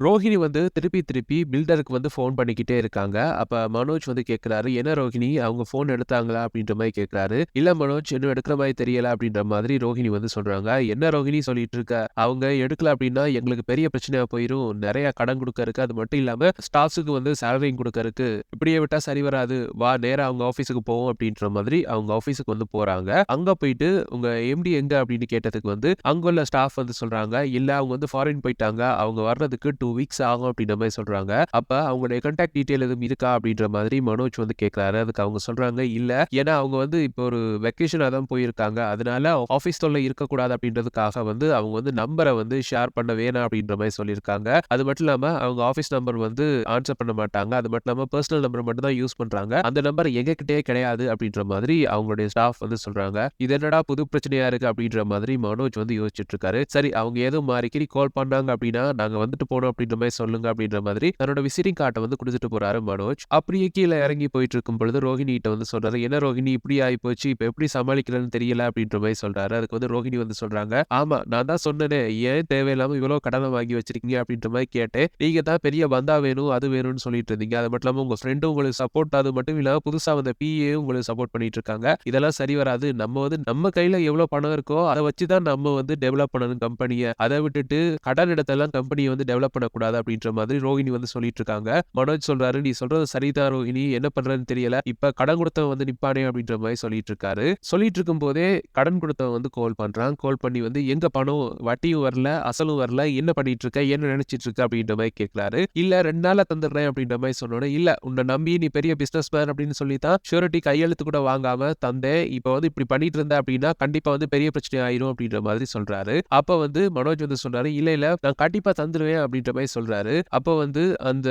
ரோஹிணி வந்து திருப்பி திருப்பி பில்டருக்கு வந்து ஃபோன் பண்ணிக்கிட்டே இருக்காங்க. அப்ப மனோஜ் வந்து கேட்குறாரு, "என்ன ரோஹிணி அவங்க ஃபோன் எடுத்தாங்களா?" அப்படின்ற மாரி கேட்குறாரு. "இல்ல மனோஜ் இன்னும் எடுக்கிற மாரி தெரியல" அப்படின்ற மாதிரி ரோஹிணி வந்து சொல்றாங்க. "என்ன ரோஹிணி சொல்லிட்டு இருக்க? அவங்க எடுக்கல அப்படின்னா எங்களுக்கு பெரிய பிரச்சனையா போயிரும். நெறைய கடன் குடுக்க இருக்கு. அது மட்டும் இல்லாம ஸ்டாஃப்ஸுக்கு வந்து சேலரியும் குடுக்க இருக்கு. இப்படியே விட்டா சரி வராது. வா நேரா அவங்க ஆஃபீஸுக்கு போவோம்" அப்படின்ற மாதிரி அவங்க ஆஃபீஸுக்கு வந்து போறாங்க. அங்க போயிட்டு உங்க எம்டி எங்க அப்படின்னு கேட்டதுக்கு வந்து அங்க உள்ள ஸ்டாஃப் வந்து சொல்றாங்க, "இல்ல அவங்க வந்து ஃபாரின் போயிட்டாங்க. அவங்க வர்றதுக்கு 2 வீக்ஸ் ஆகும்" அப்படின்ற மாரி சொல்றாங்க. அப்ப அவங்களுடைய கான்டாக்ட் டீட்டெயில் எதுவும் இருக்கா அப்படின்ற மாதிரி மனோஜ் வந்து கேட்கிறாரு. அதுக்கு அவங்க சொல்றாங்க, "இல்ல. ஏன்னா அவங்க வந்து இப்போ ஒரு வெக்கேஷனா தான் போயிருக்காங்க. அதனால ஆஃபீஸ் தொல்லை இருக்கக்கூடாது அப்படின்றதுக்காக வந்து அவங்க வந்து நம்பர வந்து ஷேர் பண்ண வேணாம்" அப்படின்ற மாரி சொல்லியிருக்காங்க. அது மட்டும் இல்லாம அவங்க ஆஃபீஸ் நம்பர் வந்து ஆன்சர் பண்ண மாட்டாங்க. அது மட்டும் இல்லாம பெர்சனல் நம்பர் மட்டும் தான் யூஸ் பண்றாங்க. அந்த நம்பர் எங்ககிட்டயே கிடையாது அப்படின்ற மாதிரி அவங்களுடைய ஸ்டாஃப் வந்து சொல்றாங்க. இது என்னடா புது பிரச்சனையா இருக்கு அப்படின்ற மாதிரி மனோஜ் வந்து யோசிச்சுட்டு இருக்காரு. சரி அவங்க ஏதோ மாறிக்கிரி கால் பண்ணாங்க அப்படின்னா நாங்க வந்துட்டு போனோம் அப்படின்ற மாதிரி சொல்லுங்க அப்படின்ற மாதிரி தன்னோட விசிட்டிங் கார்டை வந்து குடுத்துட்டு போறாரு மனோஜ். அப்படியே கீழே இறங்கி போயிட்டு இருக்கும் பொழுது ரோஹிணி கிட்ட வந்து சொல்றாரு, "என்ன ரோஹிணி இப்படி ஆயி போச்சு, இப்ப எப்படி சமாளிக்கிறேன்னு தெரியல" அப்படின்ற மாதிரி சொல்றாரு. அதுக்கு வந்து ரோஹிணி வந்து சொல்றாங்க, "ஆமா நான் தான் சொன்னேனே, ஏன் தேவையில்லாம இவ்வளவு கடனை வாங்கி வச்சிருக்கீங்க அப்படின்ற மாதிரி கேட்டேன். நீங்க தான் பெரிய பந்தா வேணும் அது வேணும்னு சொல்லிட்டு இருந்தீங்க. அது மட்டும் இல்லாம உங்க ஃப்ரெண்டும் உங்களுக்கு சப்போர்ட், அது மட்டும் இல்லாம புதுசா வந்த பிஏயும் உங்களுக்கு சப்போர்ட் பண்ணிட்டு இருக்காங்க. இதெல்லாம் சரி வராது. நம்ம வந்து நம்ம கையில எவ்வளவு பணம் இருக்கோ அதை வச்சு தான் நம்ம வந்து டெவலப் பண்ணணும் கம்பெனிய. அதை விட்டுட்டு கடன் எடுத்தெல்லாம் கம்பெனியை வந்து டெவலப் பண்ணக்கூடாது" அப்படின்ற மாதிரி ரோஹிணி வந்து சொல்லிட்டு இருக்காங்க. மனோஜ் சொல்றாரு, "நீ சொல்றது சரிதான் ரோஹிணி, என்ன பண்றதுன்னு தெரியல. இப்ப கடன் கொடுத்தவன் வந்து நிப்பானே" அப்படின்ற மாதிரி சொல்லிட்டு இருக்காரு. சொல்லிட்டு இருக்கும் போதே கடன் கொடுத்தவன் வந்து கால் பண்றான். கால் பண்ணி வந்து, "எங்க பணம்? வட்டியும் வரல, அசலும் வரல. என்ன பண்ணிட்டு இருக்க? என்ன நினைச்சிட்டு இருக்க?" அப்படின்ற மாதிரி கேட்கிறாரு. "இல்ல 2 நாள்ல தந்துடுறேன்" அப்படின்ற மாதிரி சொன்னோட, "இல்ல உன்னை நம்பி நீ பெரிய பிசினஸ் மேன் அப்படின்னு சொல்லி தான் ஷூரிட்டி கையெழுத்து கூட வாங்காம தந்தேன். இப்ப வந்து இப்படி பண்ணிட்டு இருந்த அப்படின்னா கண்டிப்பா வந்து பெரிய பிரச்சனை ஆயிரும்" அப்படின்ற மாதிரி சொல்றாரு. அப்ப வந்து மனோஜ் வந்து சொல்றாரு, "இல்ல இல்ல நான் கண்டிப்பா தந்துருவேன்" அப்படின்ற மாதிரி சொல்றாரு. அப்ப வந்து அந்த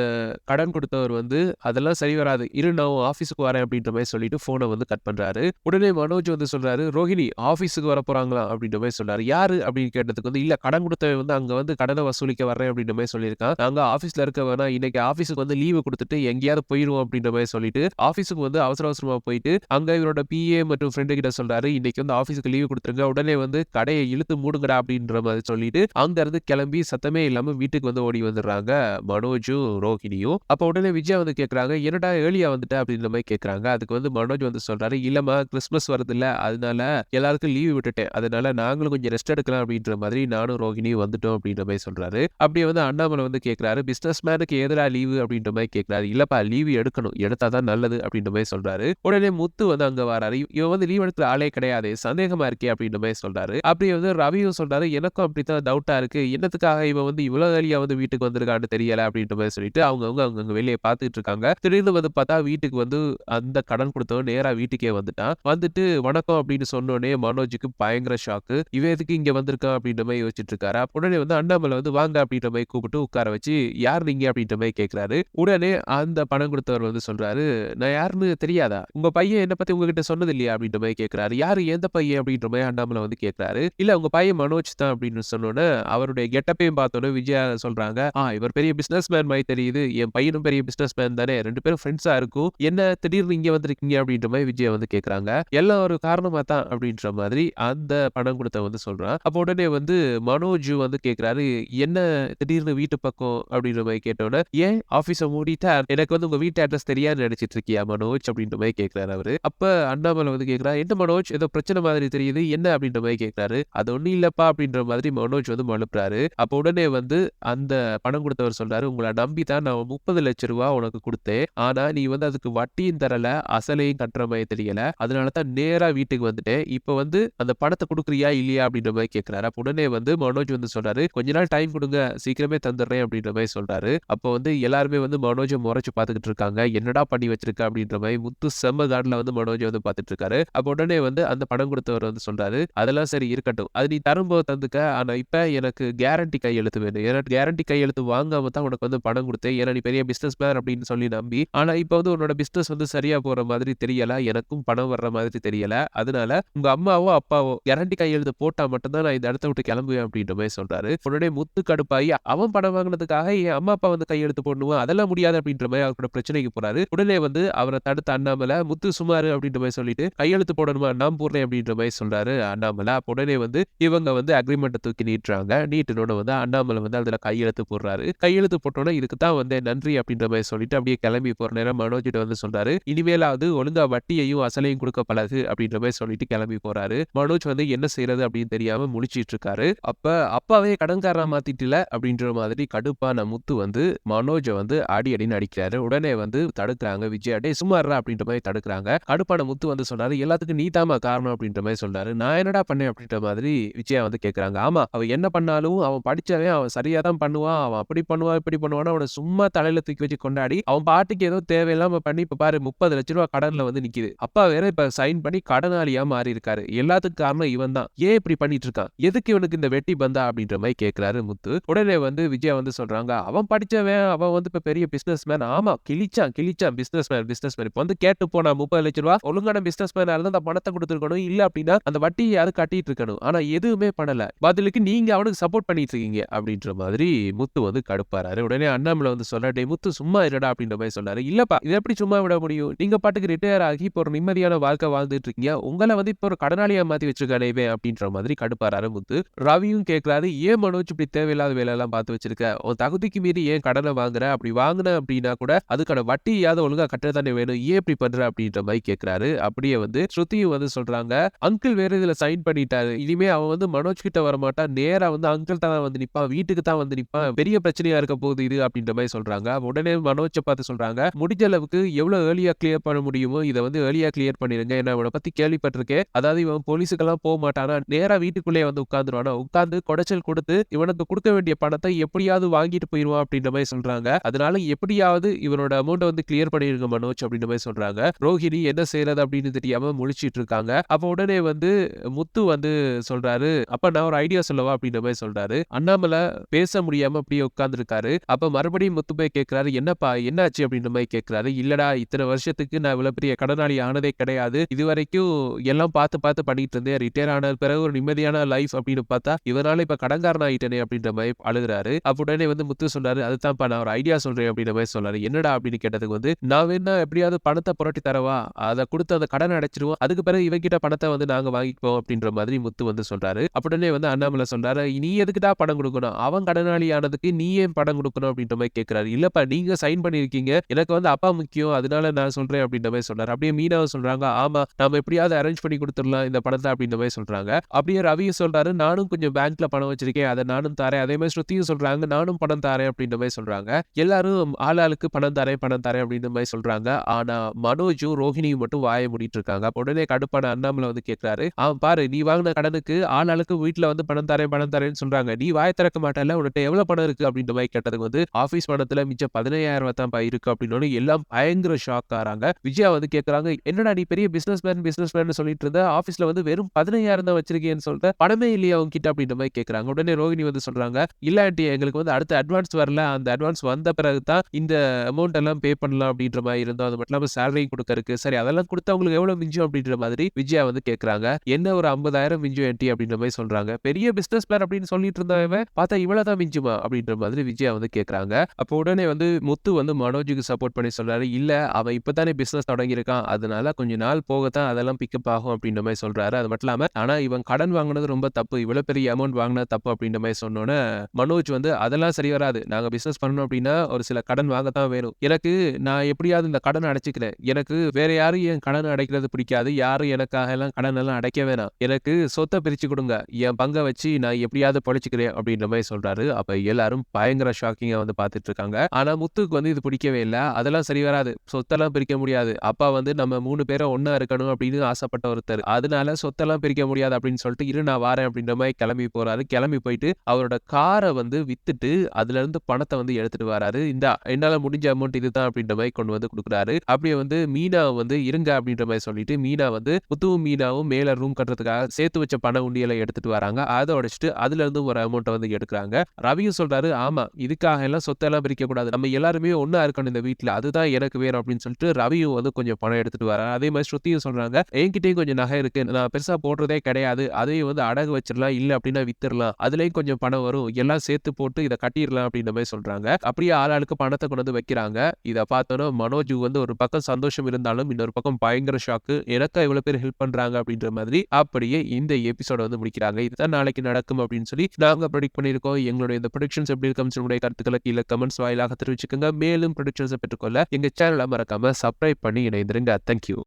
கடன் கொடுத்தவர் வந்து, "அதெல்லாம் சரி வராது. இரு நான் உன் ஆபீஸ்க்கு வரேன்" அப்படின்ற மாதிரி சொல்லிட்டு போனை வந்து கட் பண்றாரு. உடனே மனோஜ் வந்து சொல்றாரு, "ரோஹிணி ஆபீஸ்க்கு வர போறாங்களா?" அப்படின்ற மாதிரி சொல்றாரு. "யாரு?" அப்படின்னு கேட்டதுக்கு வந்து, "இல்ல கடன் கொடுத்தவன் வந்து அங்க வந்து கடனை வசூலிக்க வர்றேன்" அப்படின்ற மாதிரி சொல்லியிருக்கான். "நாங்க ஆபீஸ்ல இருக்க வேணாம். இன்னைக்கு ஆபீஸ்க்கு வந்து லீவு கொடுத்துட்டு எங்கேயாவது போயிருவோம்" அப்படின்ற மாதிரி சொல்லிட்டு ஆபீஸ்க்கு வந்து அவசர அவசரமா போயிட்டு அங்க இவரோட பிஏ மற்றும் ஃப்ரெண்டு கிட்ட சொல்றாரு, "இன்னைக்கு வந்து ஆபீஸ்க்கு லீவு கொடுத்துருங்க. உடனே வந்து கடையை இழுத்து மூடுங்கடா" அப்படின்ற மாதிரி சொல்லிட்டு அங்க இருந்து கிளம்பி சத்தமே இல்லாம வீட்டுக்கு வந்து ஓடி வந்துடுறாங்க மனோஜும் ரோஹிணியும். அப்ப உடனே விஜயா வந்து கேக்குறாங்க, "என்னடா ஏர்லியா வந்துட்ட?" அப்படின்ற மாதிரி கேக்குறாங்க. அதுக்கு வந்து மனோஜ் வந்து சொல்றாரு, "இல்லம்மா கிறிஸ்மஸ் வருதுல்ல, அதனால எல்லாருக்கும் லீவு விட்டுட்டேன். அதனால நாங்களும் கொஞ்சம் ரெஸ்ட் எடுக்கலாம் அப்படின்ற மாதிரி நானும் ரோஹிணியும் வந்துட்டோம்" அப்படின்ற மாதிரி சொல்றாரு. அப்படியே வந்து அண்ணாமலை வந்து கேக்குறாரு, "பிசினஸ் மேனுக்கு எதுடா லீவு?" அப்படின்ற மாதிரி கேக்குறாரு. "இல்லப்பா லீவு எடுக்கணும். எடுத்தா தான் நல்லது" அப்படின்ற மாதிரி சொல்றாரு. உடனே முத்து வந்து அங்க வராரு. "இவன் வந்து லீவ் எடுக்கிற ஆளே கிடையாது. சந்தேகமா இருக்கே" அப்படின்ற மாதிரி சொல்றாரு. அப்படியே வந்து ரவியும் சொல்றாரு, "எனக்கும் அப்படித்தான் டவுட்டா இருக்கு. என்னத்துக்காக இவன் வந்து இவ்வளவு ஏர்லியா வந்து வீட்டுக்கு வந்திருக்கான்னு தெரியல" அப்படின்ற மாதிரி சொல்லிட்டு அவங்கவங்க வெளியே பார்த்துட்டு இருக்காங்க. திடீர்னு வந்து பார்த்தா வீட்டுக்கு வந்து அந்த கடன் கொடுத்தவன் நேரா வீட்டுக்கே வந்துட்டான். வந்துட்டு "வணக்கம்" அப்படின்னு சொன்னோனே மனோஜுக்கு பயங்கர ஷாக்கு. "இவன் எதுக்கு இங்க வந்திருக்கான்?" அப்படின்ற மாதிரி யோசிச்சுட்டு இருக்காரு. உடனே வந்து அண்ணாமலை வந்து "வாங்க" அப்படின்ற மாதிரி கூப்பிட்டு உட்கார வச்சு, "யார் நீங்க?" அப்படின்ற மாதிரி கேட்கிறாரு. உடனே அந்த பணம் கொடுத்தவர் வந்து சொல்றாரு, "நான் யாருன்னு தெரியாதா? உங்க பையன் என்ன பத்தி உங்ககிட்ட சொன்னது இல்லையா?" அப்படின்ற மாதிரி கேட்கிறாரு. "யாரு எந்த பையன்?" அப்படின்ற மாதிரி அண்ணாமலை வந்து கேட்கிறாரு. "இல்ல உங்க பையன் மனோஜ் தான்" அப்படின்னு சொன்னோனே அவருடைய கெட்டப்பையும் பார்த்தோனே விஜயா சொல்றாங்க, இவர் பெரிய பிசினஸ் மேன் மாதிரி தெரியுது. என் பையனும் பெரிய பிசினஸ் மேன் தானே. 2 பேரும் ஃப்ரெண்ட்ஸா இருக்கும். என்ன திடீர்னு இங்க வந்திருக்கீங்க?" அப்படின்ற மாதிரி விஜயா வந்து கேட்கறாங்க. "எல்லாம் ஒரு காரணமா தான்" அப்படின்ற மாதிரி அந்த பணம் கொடுத்தவன் வந்து சொல்றான். அப்போ உடனே வந்து மனோஜ் வந்து கேட்கிறாரு, "என்ன திடீர்னு வீட்டு பக்கம்?" அப்படின்ற மாதிரி கேட்டோனே, "ஏன் ஆபீஸ மூடிட்டா எனக்கு வந்து உங்க வீட்டு அட்ரஸ் தெரியாது நினைச்சிட்டு இருக்கியா மனோஜ்?" அப்படின்ற மாதிரி கேட்கிறாரு அவரு. அப்ப அண்ணாமலை வந்து கேட்கிறாரு, "என்ன மனோஜ் ஏதோ பிரச்சனை மாதிரி தெரியுது. என்ன?" அப்படின்ற மாதிரி கேட்கிறாரு. "அது ஒண்ணும் இல்லப்பா" அப்படின்ற மாதிரி மனோஜ் வந்து மழுப்புறாரு. அப்ப உடனே வந்து அந்த பணம் கொடுத்தவர் சொல்றாரு, "உங்களை நம்பி தான் நான் 30 லட்சம் ரூபாய் உனக்கு கொடுத்தேன். ஆனா நீ வந்து அதுக்கு வட்டியும் தரல, அசலையும் கட்டுற மாதிரி தெரியல. அதனால தான் நேரா வீட்டுக்கு வந்துட்டேன். இப்ப வந்து அந்த பணத்தை கொடுக்குறியா இல்லையா?" அப்படின்ற மாதிரி கேட்கிறாரு. அப்ப உடனே வந்து மனோஜ் வந்து சொல்றாரு, "கொஞ்ச நாள் டைம் கொடுங்க, சீக்கிரமே தந்துடுறேன்" அப்படின்ற மாதிரி சொல்றாரு. அப்போ வந்து எல்லாருமே வந்து மனோஜை முறைச்சு பார்த்துக்கிட்டு இருக்காங்க. என்னடா பண்ணி வச்சிருக்க அப்படின்ற மாதிரி முத்து செம்ம காட்ல வந்து மனோஜை வந்து பார்த்துட்டு இருக்காரு. அப்ப உடனே வந்து அந்த பணம் கொடுத்தவர் வந்து சொல்றாரு, "அதெல்லாம் சரி இருக்கட்டும். அது நீ தரும்போது தந்துக்க. ஆனா இப்ப எனக்கு கேரண்டி கையெழுத்து வேணும். ஏன்னா கேரண்டி கையெழுத்து வாங்காம தான் உனக்கு வந்து பணம் கொடுத்தேன். ஏன்னா நீ பெரிய பிசினஸ் மேன் அப்படின்னு சொல்லி நம்பி. ஆனா இப்ப வந்து உன்னோட பிசினஸ் வந்து சரியா போற மாதிரி தெரியல. எனக்கும் பணம் வர்ற மாதிரி தெரியல. அதனால உங்க அம்மாவோ அப்பாவோ கேரண்டி கையெழுத்து போட்டா மட்டும் தான் நான் இந்த இடத்த விட்டு கிளம்புவேன்" அப்படின்ற மாதிரி சொல்றாரு. உடனே முத்து கடுப்பாயி, "அவன் பணம் வாங்கினதுக்காக என் அம்மா அப்பா வந்து கையெழுத்து போடணுமா? அதெல்லாம் முடியாது" அப்படின்ற மாதிரி அவரோட பிரச்சனைக்கு போறாரு. உடனே வந்து அவரை தடுத்த அண்ணாமலை, "முத்து சுமாரு" அப்படின்ற மாதிரி சொல்லிட்டு, "கையெழுத்து போடணுமா? நான் போடுறேன்" அப்படின்ற மாதிரி சொல்றாரு அண்ணாமலை. அப்ப உடனே வந்து இவங்க வந்து அக்ரிமெண்ட்ட தூக்கி நீட்டுறாங்க. நீட்டுனோட வந்து அண்ணாமலை வந்து அதுல கையெழுத்து கையெழுத்து போடுறாரு. கையெழுத்து போட்டோன்னே இதுக்கு தான் வந்தேன் நன்றி அப்படின்ற மாதிரி சொல்லிட்டு அப்படியே கிளம்பி போற நேரம் மனோஜ் கிட்ட வந்து சொல்றாரு, இனிமேலாவது ஒழுங்கா வட்டியையும் அசலையும் கொடுக்க பழகு அப்படின்ற மாதிரி சொல்லிட்டு கிளம்பி போறாரு. மனோஜ் வந்து என்ன செய்யறது அப்படின்னு தெரியாம முழிச்சிட்டு இருக்காரு. அப்ப அப்பாவே கடன்காரனா மாத்திட்டுல அப்படின்ற மாதிரி கடுப்பான முத்து வந்து மனோஜ வந்து அடின்னு அடிக்கிறாரு. உடனே வந்து தடுக்கிறாங்க விஜயா. டேய் சும்மா இருடா அப்படின்ற மாதிரி தடுக்கிறாங்க. கடுப்பான முத்து வந்து சொன்னாரு, எல்லாத்துக்கும் நீ தாமா காரணம் அப்படின்ற மாதிரி சொல்றாரு. நான் என்னடா பண்ணேன் அப்படின்ற மாதிரி விஜயா வந்து கேக்குறாங்க. ஆமா, அவன் என்ன பண்ணாலும் அவன் படிச்சவன், அவன் சரியா தான் பண்ணுவான், அவன் அப்படி பண்ணுவான் இப்படி பண்ணுவான்னு அவனை சும்மா தலையில தூக்கி வச்சு கொண்டாடி அவன் பாட்டுக்கு ஏதோ தேவையில்லாம பண்ணி இப்ப பாரு 30 லட்ச ரூபாய் கடன்ல வந்து நிக்குது. அப்பா வேற இப்ப சைன் பண்ணி கடனாளியா மாறி இருக்காரு. எல்லாத்துக்கும் காரணம் இவன் தான். ஏன் இப்படி பண்ணிட்டு இருக்கான்? எதுக்கு இவனுக்கு இந்த வெட்டி பந்தா அப்படின்ற மாதிரி கேக்குறாரு முத்து. உடனே வந்து விஜயா வந்து சொல்றாங்க, அவன் படிச்சவன், அவன் வந்து இப்ப பெரிய பிசினஸ் மேன். ஆமா, கிழிச்சான் பிசினஸ் மேன். இப்ப வந்து கேட்டு போனா 30 லட்ச ரூபாய் ஒழுங்கான பிசினஸ் மேனா இருந்தா அந்த பணத்தை கொடுத்துருக்கணும். இல்ல அப்படின்னா அந்த வட்டியை யாரும் கட்டிட்டு இருக்கணும். ஆனா எதுவுமே பண்ணல. பதிலுக்கு நீங்க அவனுக்கு சப்போர்ட் பண்ணிட்டு இருக்கீங்க அப்படின்ற மாதிரி முத்து வந்து கடுப்பாராரு. உடனே அண்ணாமலை வந்து சொல்ற, டேய் முத்து சும்மா இருடா அப்படின்ற மாதிரி சொன்னாரு. இல்லப்பா, இது எப்படி சும்மா விட முடியும்? நீங்க பாட்டுக்கு ரிட்டையர் ஆகி இப்போ ஒரு நிம்மதியான வாழ்க்கை வாழ்ந்துட்டு இருக்கீங்க. உங்களை வந்து இப்போ ஒரு கடனாளியா மாத்தி வச்சிருக்கானே அப்படின்ற மாதிரி கடுப்பாராரு முத்து. ரவியும் கேட்கிறாரு, ஏன் மனோஜ் இப்படி தேவையில்லாத வேலையெல்லாம் பார்த்து வச்சிருக்க? உன் தகுதிக்கு மீறி ஏன் கடனை வாங்குற? அப்படி வாங்குன அப்படின்னா கூட அதுக்கான வட்டியாவது ஒழுங்கா கட்டத்தானே வேணும். ஏன் இப்படி பண்ற அப்படின்ற மாதிரி கேட்கிறாரு. அப்படியே வந்து ஸ்ருதியும் வந்து சொல்றாங்க, அங்கிள் வேற இதுல சைன் பண்ணிட்டாரு. இனிமே அவன் வந்து மனோஜ் கிட்ட வரமாட்டான். நேரா வந்து அங்கிள் தான் வந்து நிப்பான். வீட்டுக்கு தான் வந்து நிப்பான். பெரிய பிரச்சனையா இருக்க போகுது இது அப்படின்ற மாதிரி சொல்றாங்க. உடனே மனோஜை பார்த்து சொல்றாங்க, முடிஞ்ச அளவுக்கு எவ்வளவு ஏர்லியா கிளியர் பண்ண முடியுமோ இதை வந்து ஏர்லியா கிளியர் பண்ணிருங்க. என்ன இவனை பத்தி கேள்விப்பட்டிருக்கேன். அதாவது இவன் போலீஸுக்கெல்லாம் போக மாட்டானா, நேரா வீட்டுக்குள்ளே வந்து உட்கார்ந்துருவானா, உட்கார்ந்து கொடைச்சல் கொடுத்து இவனுக்கு கொடுக்க வேண்டிய பணத்தை எப்படியாவது வாங்கிட்டு போயிருவான் அப்படின்ற மாதிரி சொல்றாங்க. அதனால எப்படியாவது இவனோட அமௌண்ட் வந்து கிளியர் பண்ணிருங்க மனோஜ் அப்படின்ற மாதிரி சொல்றாங்க. ரோஹிணி என்ன செய்யறது அப்படின்னு தெரியாம முழிச்சிட்டு இருக்காங்க. அப்ப உடனே வந்து முத்து வந்து சொல்றாரு, அப்ப நான் ஒரு ஐடியா சொல்லவா அப்படின்ற மாதிரி சொல்றாரு. அண்ணாமலை பேச முடியாம அப்படியே உட்கார்ந்து இருக்காரு. அப்ப மறுபடியும் முத்து போய் கேட்கிறாரு, என்னப்பா என்னாச்சு அப்படின்ற மாதிரி கேட்கிறாரு. இல்லடா, இத்தனை வருஷத்துக்கு நான் இவ்வளவு பெரிய கடனாளி ஆனதே கிடையாது. இதுவரைக்கும் எல்லாம் பார்த்து பார்த்து பண்ணிட்டு இருந்தேன். ரிட்டையர் ஆன பிறகு ஒரு நிம்மதியான லைஃப் அப்படின்னு பார்த்தா இவனால இப்ப கடன்காரன் ஆயிட்டேனே அப்படின்ற மாதிரி அழுகுறாரு. அப்ப உடனே வந்து முத்து சொல்றாரு, அதுதான்ப்பா நான் ஒரு ஐடியா சொல்றேன் அப்படின்ற மாதிரி சொல்றாரு. என்னடா அப்படின்னு கேட்டதுக்கு வந்து, நான் வேணா எப்படியாவது பணத்தை புரட்டி தரவா, அதை கொடுத்து அந்த கடன் அடைச்சிருவோம், அதுக்கு பிறகு இவங்கிட்ட பணத்தை வந்து நாங்க வாங்கிப்போம் அப்படின்ற மாதிரி முத்து வந்து சொல்றாரு. உடனே வந்து அண்ணாமலை சொல்றாரு, நீ எதுக்குடா பணம் கொடுக்கணும்? அவன் கடனாளி ஆனதுக்கு நீ ஏன் பணம் கொடுக்கணும் அப்படின்ற மாதிரி கேட்கிறாரு. இல்லப்பா, நீங்க சைன் பண்ணிருக்கீங்க, எனக்கு வந்து அப்பா முக்கியம், அதனால நான் சொல்றேன் அப்படின்ற மாதிரி சொல்றாரு. அப்படியே மீனாவும் சொல்றாங்க, ஆமா நாம எப்படியாவது அரேஞ்ச் பண்ணி கொடுத்துடலாம் இந்த பணத்தை அப்படின்ற மாதிரி சொல்றாங்க. அப்படியே ரவியும் சொல்றாரு, நானும் கொஞ்சம் பேங்க்ல பணம் வச்சிருக்கேன், அதை நானும் தாரேன். அதே மாதிரி ஸ்ருதியும் சொல்றாங்க, நானும் பணம் தாரேன் அப்படின்ற மாதிரி சொல்றாங்க. எல்லாரும் ஆளாளுக்கு பணம் தாரேன் அப்படின்ற மாதிரி சொல்றாங்க. ஆனா மனோஜும் ரோஹிணியும் மட்டும் வாயை மூடிட்டு இருக்காங்க. உடனே கடுப்பான அண்ணாமலை வந்து கேட்கிறாரு, அவன் பாரு, நீ வாங்கின கடனுக்கு ஆளாளுக்கு வீட்டுல வந்து பணம் தரேன்னு சொல்றாங்க, நீ வாயை திறக்க மாட்டல, உன்கிட்ட எவ்வளவு பணம் இருக்கு அப்படின்ற மாதிரி கேட்டதுக்கு வந்து, ஆபீஸ் பணத்துல மிச்சம் 15,000 தான் இருக்கு அப்படின்னு எல்லாம் பயங்கர ஷாக் ஆறாங்க. விஜயா வந்து கேட்கறாங்க, என்னடா நீ பெரிய பிசினஸ் மேன் சொல்லிட்டு இருந்த, ஆபீஸ்ல வந்து வெறும் 15,000 தான் வச்சிருக்கேன்னு சொல்ற, பணமே இல்லையா உங்ககிட்ட அப்படின்ற மாதிரி கேட்கறாங்க. உடனே ரோஹிணி வந்து சொல்றாங்க, இல்ல ஆண்டி, எங்களுக்கு வந்து அடுத்த அட்வான்ஸ் வரல, அந்த அட்வான்ஸ் வந்த பிறகு தான் இந்த அமௌண்ட் எல்லாம் பே பண்ணலாம் அப்படின்ற மாதிரி இருந்தோம். அது மட்டும் இல்லாம சேலரி கொடுக்கறதுக்கு, சரி அதெல்லாம் கொடுத்தா உங்களுக்கு எவ்வளவு மிஞ்சும் அப்படின்ற மாதிரி விஜயா வந்து கேட்கறாங்க. என்ன ஒரு 50,000 மிஞ்சும் ஆண்டி அப்படின்ற மாதிரி சொல்றாங்க. பெரிய பிசினஸ் மேன் அப்படின்னு சொல்லிட்டு இருந்தவன் பார்த்தா இவ்வளவுதான் மிஞ்சுமா அப்படின்ற மாதிரி விஜயா வந்து கேட்கறாங்க. அப்போ உடனே வந்து முத்து வந்து மனோஜுக்கு சப்போர்ட் பண்ணி சொல்றாரு, இல்ல அவன் இப்பதானே பிசினஸ் தொடங்கியிருக்கான், அதனால கொஞ்ச நாள் போகத்தான் அதெல்லாம் பிக்கப் ஆகும் அப்படின்ற மாதிரி சொல்றாரு. அது மட்டும் இல்லாம ஆனா இவன் கடன் வாங்கினது ரொம்ப தப்பு, இவ்வளவு பெரிய அமௌண்ட் வாங்கினது தப்பு அப்படின்ற மாதிரி சொன்னோன்னே மனோஜ் வந்து அதெல்லாம் சரி வராது, நாங்க பிசினஸ் பண்ணணும் அப்படின்னா ஒரு சில கடன் வாங்கத்தான் வேணும், எனக்கு நான் எப்படியாவது இந்த கடன் அடைச்சிக்கிறேன், எனக்கு வேற யாரும் என் கடன் அடைக்கிறது பிடிக்காது, யாரும் எனக்காக எல்லாம் கடன் எல்லாம் அடைக்க வேணாம், எனக்கு சொத்தை பிரிச்சு கொடுங்க, என் பங்கை வச்சு நான் எப்படியாவது பொழைச்சிக்கிறேன் அப்படின்ற மாதிரி சொல்றாரு. அப்ப எல்லாரும் பயங்கர ஷாக்கிங்கா வந்து பாத்துட்டு இருக்காங்க. ஆனா முத்துக்கு வந்து இது பிடிக்கவே இல்லை. அதெல்லாம் சரி வராது, சொத்தெல்லாம் பிரிக்க முடியாது, அப்பா வந்து நம்ம 3 பேரும் ஒண்ணா இருக்கணும் அப்படின்னு ஆசைப்பட்ட ஒருத்தர், அதனால சொத்தெல்லாம் பிரிக்க முடியாது அப்படின்னு சொல்லிட்டு இரு நான் வாரேன் அப்படின்ற மாதிரி கிளம்பி போறாரு. கிளம்பி போயிட்டு அவரோட காரை வந்து வித்துட்டு அதுல இருந்து பணத்தை வந்து எடுத்துட்டு வராரு. இந்தா என்னால முடிஞ்ச அமௌண்ட் இதுதான் அப்படின்ற மாதிரி கொண்டு வந்து கொடுக்குறாரு. அப்படியே வந்து மீனா வந்து இருங்க அப்படின்ற மாதிரி சொல்லிட்டு மீனா வந்து முத்துவும் மீனாவும் மேல ரூம் கட்டுறதுக்காக சேர்த்து வச்ச பண உண்டியலை எடுத்துட்டு வராங்க. அதை உடைச்சிட்டு அதுல இருந்து ஒரு அமௌண்ட்டை வந்து எடுக்கிறாங்க. ரவியும் சொல்றாரு, ஆமா இதுக்காக எல்லாம் சொத்தெல்லாம் பிரிக்க கூடாது, நம்ம எல்லாருமே ஒண்ணா இருக்கணும் இந்த வீட்டுல, அதுதான் எனக்கு வேணும் அப்படின்னு சொல்லிட்டு ரவியும் வந்து கொஞ்சம் பணம் எடுத்துட்டு வராரு. அதே மாதிரி ஸ்ருதியும் சொல்றாங்க, என்கிட்டயும் கொஞ்சம் நகை இருக்கு, நான் பெருசா போடுறதே கிடையாது, அதையும் வந்து அடகு வச்சிடலாம், இல்ல அப்படின்னா வித்துடலாம், அதுலயும் கொஞ்சம் பணம் வரும், எல்லாம் சேர்த்து போட்டு இதை கட்டிடலாம் அப்படின்ற மாதிரி சொல்றாங்க. அப்படியே ஆளாளுக்கு பணத்தை கொண்டு வந்து வைக்கிறாங்க. இதை பார்த்தோன்னா மனோஜ் வந்து ஒரு பக்கம் சந்தோஷம் இருந்தாலும் இன்னொரு பக்கம் பயங்கர ஷாக்கு, எனக்கா இவ்வளவு பேர் ஹெல்ப் பண்றாங்க அப்படின்ற மாதிரி. அப்படியே இந்த எபிசோட வந்து முடிக்கிறாங்க. இதுதான் நாளைக்கு நடக்கும் அப்படின்னு சொல்லி நாங்க ப்ரெடிக்ட் பண்ணியிருக்கோம். எங்களுடைய இந்த ப்ரெடிக்ஷன் ப்ரொடக்ஷன்ஸ் எப்படி இருக்கு உங்களுடைய கருத்துக்களை கீழே கமெண்ட்ஸ் வாயிலாக தெரிவிச்சுக்கோங்க. மேலும் ப்ரொடக்ஷன்ஸை பெற்றுக்கொள்ள எங்க சேனலை மறக்காம சப்ஸ்கிரைப் பண்ணி இணைந்திருங்க. தேங்க்யூ.